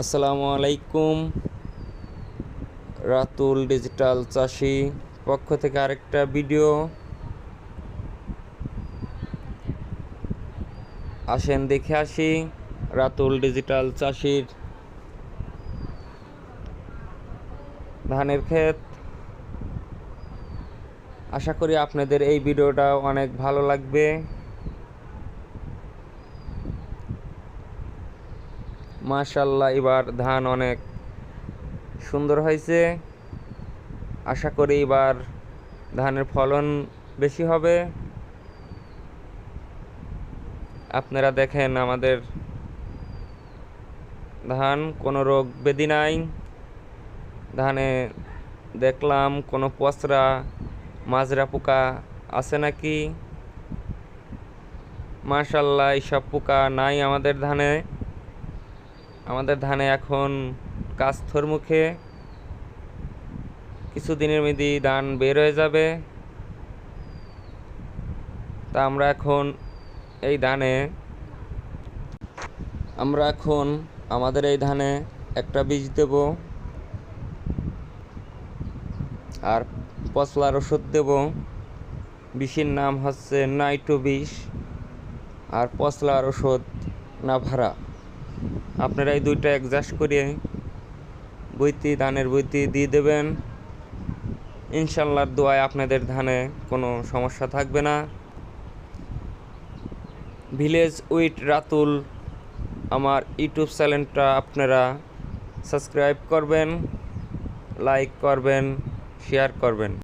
আসসালামু আলাইকুম। রাতুল ডিজিটাল চাষি পক্ষ থেকে আরেকটা ভিডিও। আসেন দেখে আসি রাতুল ডিজিটাল চাষির ধানের ক্ষেত। আশা করি আপনাদের এই ভিডিওটা অনেক ভালো লাগবে। মাশাআল্লাহ, এবার ধান অনেক সুন্দর হয়েছে। আশা করি এবার ধানের ফলন বেশি হবে। আপনারা দেখেন আমাদের ধান, কোনো রোগ ব্যাধি নাই। ধানে দেখলাম কোনো পচরা মাজরা পোকা আছে নাকি। মাশাআল্লাহ, এইসব পোকা নাই আমাদের ধানে এখন কাস্তর মুখে। কিছুদিনের মধ্যেই ধান বের হয়ে যাবে। তা আমরা এখন আমাদের এই ধানে একটা বীজ দেব আর পচলার ওষুধ দেব। বিষের নাম হচ্ছে নাইট্রো বিষ আর পচলার ওষুধ নাভারা। আপনারা এই দুইটা অ্যাডজাস্ট করে ধানের বইতি দিয়ে দেবেন। ইনশাআল্লাহর দোয়ায় আপনাদের ধানে কোনো সমস্যা থাকবে না। ভিলেজ উইথ রাতুল আমার ইউটিউব চ্যানেলটা আপনারা সাবস্ক্রাইব করবেন, লাইক করবেন, শেয়ার করবেন।